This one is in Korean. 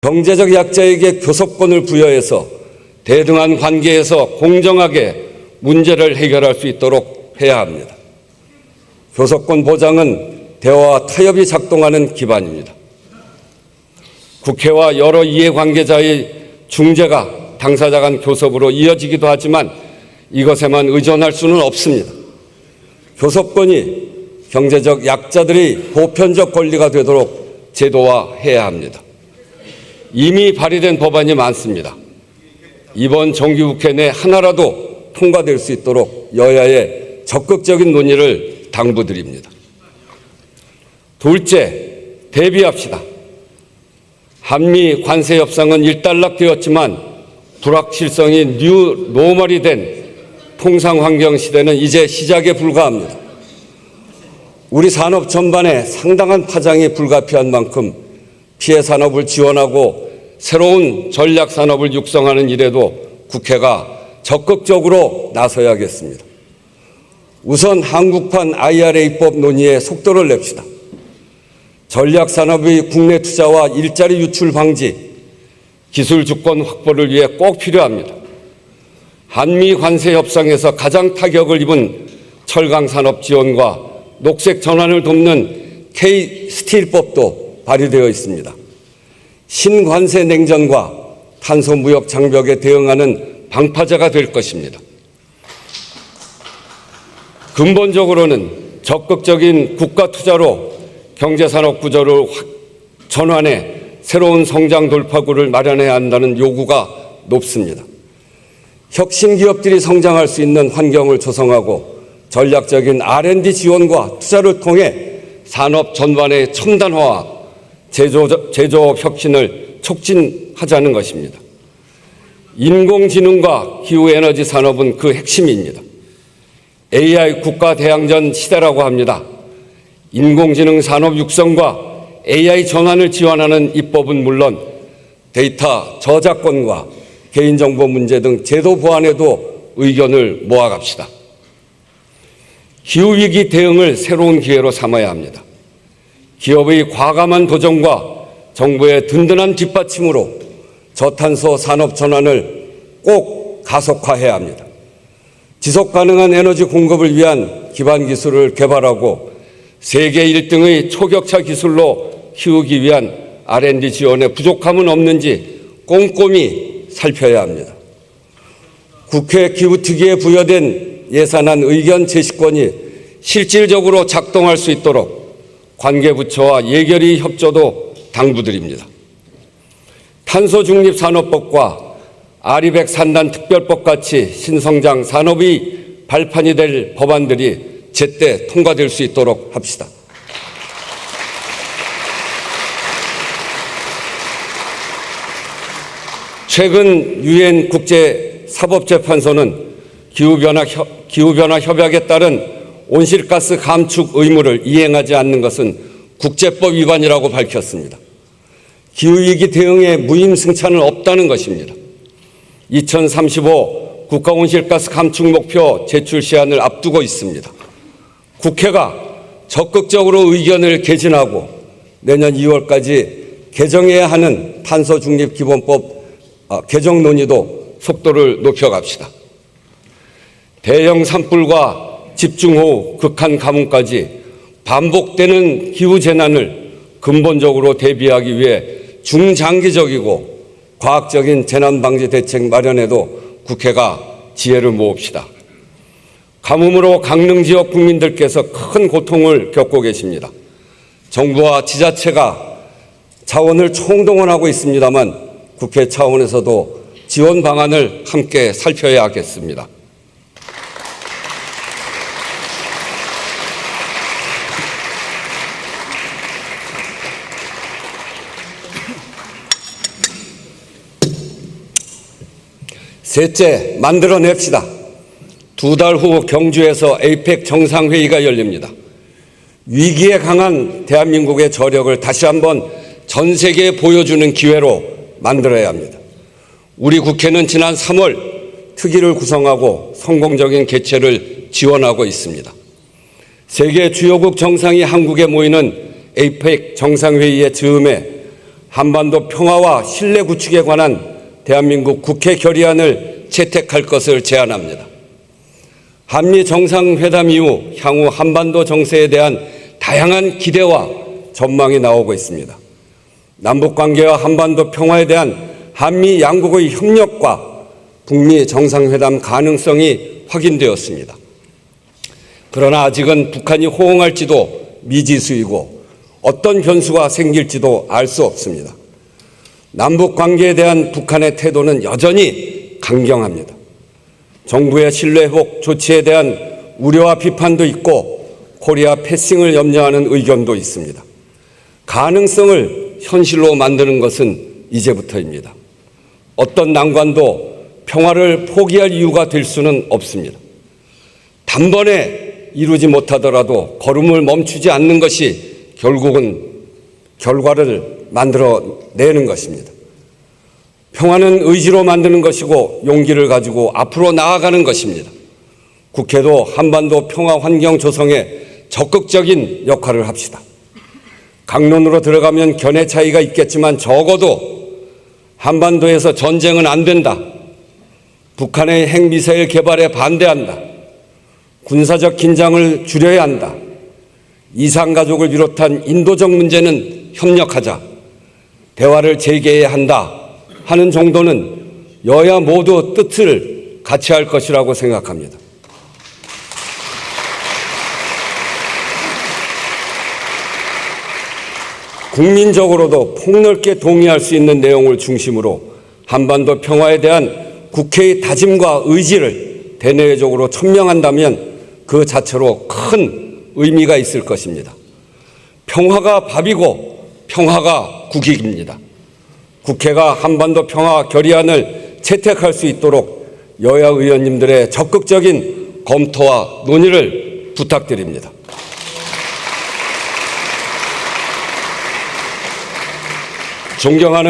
경제적 약자에게 교섭권을 부여해서 대등한 관계에서 공정하게 문제를 해결할 수 있도록 해야 합니다. 교섭권 보장은 대화와 타협이 작동하는 기반입니다. 국회와 여러 이해관계자의 중재가 당사자 간 교섭으로 이어지기도 하지만 이것에만 의존할 수는 없습니다. 교섭권이 경제적 약자들의 보편적 권리가 되도록 제도화해야 합니다. 이미 발의된 법안이 많습니다. 이번 정기국회 내 하나라도 통과될 수 있도록 여야의 적극적인 논의를 당부드립니다. 둘째, 대비합시다. 한미 관세 협상은 일단락되었지만 불확실성이 뉴 노멀이 된 통상환경 시대는 이제 시작에 불과합니다. 우리 산업 전반에 상당한 파장이 불가피한 만큼 피해 산업을 지원하고 새로운 전략 산업을 육성하는 일에도 국회가 적극적으로 나서야겠습니다. 우선 한국판 IRA법 논의에 속도를 냅시다. 전략 산업의 국내 투자와 일자리 유출 방지, 기술 주권 확보를 위해 꼭 필요합니다. 한미 관세 협상에서 가장 타격을 입은 철강 산업 지원과 녹색 전환을 돕는 K-스틸법도 발의되어 있습니다. 신관세 냉전과 탄소 무역 장벽에 대응하는 방파제가 될 것입니다. 근본적으로는 적극적인 국가 투자로 경제산업 구조를 전환해 새로운 성장 돌파구를 마련해야 한다는 요구가 높습니다. 혁신 기업들이 성장할 수 있는 환경을 조성하고 전략적인 R&D 지원과 투자를 통해 산업 전반의 첨단화와 제조업 혁신을 촉진하자는 것입니다. 인공지능과 기후에너지 산업은 그 핵심입니다. AI 국가 대항전 시대라고 합니다. 인공지능 산업 육성과 AI 전환을 지원하는 입법은 물론 데이터 저작권과 개인정보 문제 등 제도 보완에도 의견을 모아갑시다. 기후위기 대응을 새로운 기회로 삼아야 합니다. 기업의 과감한 도전과 정부의 든든한 뒷받침으로 저탄소 산업 전환을 꼭 가속화해야 합니다. 지속가능한 에너지 공급을 위한 기반 기술을 개발하고 세계 1등의 초격차 기술로 키우기 위한 R&D 지원에 부족함은 없는지 꼼꼼히 살펴야 합니다. 국회 기후특위에 부여된 예산안 의견 제시권이 실질적으로 작동할 수 있도록 관계부처와 예결위 협조도 당부드립니다. 탄소중립산업법과 아리백 산단 특별법 같이 신성장 산업의 발판이 될 법안들이 제때 통과될 수 있도록 합시다. 최근 유엔 국제사법재판소는 기후변화 협약에 따른 온실가스 감축 의무를 이행하지 않는 것은 국제법 위반이라고 밝혔습니다. 기후위기 대응에 무임승차는 없다는 것입니다. 2035 국가온실가스 감축 목표 제출 시한을 앞두고 있습니다. 국회가 적극적으로 의견을 개진하고 내년 2월까지 개정해야 하는 탄소중립기본법 개정 논의도 속도를 높여갑시다. 대형 산불과 집중호우, 극한 가뭄까지 반복되는 기후재난을 근본적으로 대비하기 위해 중장기적이고 과학적인 재난방지 대책 마련에도 국회가 지혜를 모읍시다. 가뭄으로 강릉 지역 국민들께서 큰 고통을 겪고 계십니다. 정부와 지자체가 자원을 총동원하고 있습니다만 국회 차원에서도 지원 방안을 함께 살펴야 하겠습니다. 셋째, 만들어냅시다. 2달 후 경주에서 에이펙 정상회의가 열립니다. 위기에 강한 대한민국의 저력을 다시 한번 전 세계에 보여주는 기회로 만들어야 합니다. 우리 국회는 지난 3월 특위를 구성하고 성공적인 개최를 지원하고 있습니다. 세계 주요국 정상이 한국에 모이는 에이펙 정상회의의 즈음에 한반도 평화와 신뢰 구축에 관한 대한민국 국회 결의안을 채택할 것을 제안합니다. 한미 정상회담 이후 향후 한반도 정세에 대한 다양한 기대와 전망이 나오고 있습니다. 남북관계와 한반도 평화에 대한 한미 양국의 협력과 북미 정상회담 가능성이 확인되었습니다. 그러나 아직은 북한이 호응할지도 미지수이고 어떤 변수가 생길지도 알 수 없습니다. 남북관계에 대한 북한의 태도는 여전히 강경합니다. 정부의 신뢰회복 조치에 대한 우려와 비판도 있고 코리아 패싱을 염려하는 의견도 있습니다. 가능성을 현실로 만드는 것은 이제부터입니다. 어떤 난관도 평화를 포기할 이유가 될 수는 없습니다. 단번에 이루지 못하더라도 걸음을 멈추지 않는 것이 결국은 결과를 만들어내는 것입니다. 평화는 의지로 만드는 것이고 용기를 가지고 앞으로 나아가는 것입니다. 국회도 한반도 평화 환경 조성에 적극적인 역할을 합시다. 강론으로 들어가면 견해 차이가 있겠지만 적어도 한반도에서 전쟁은 안 된다. 북한의 핵미사일 개발에 반대한다. 군사적 긴장을 줄여야 한다. 이산가족을 비롯한 인도적 문제는 협력하자. 대화를 재개해야 한다 하는 정도는 여야 모두 뜻을 같이 할 것이라고 생각합니다. 국민적으로도 폭넓게 동의할 수 있는 내용을 중심으로 한반도 평화에 대한 국회의 다짐과 의지를 대내적으로 천명한다면 그 자체로 큰 의미가 있을 것입니다. 평화가 밥이고 평화가 국익입니다. 국회가 한반도 평화 결의안을 채택할 수 있도록 여야 의원님들의 적극적인 검토와 논의를 부탁드립니다. 존경하는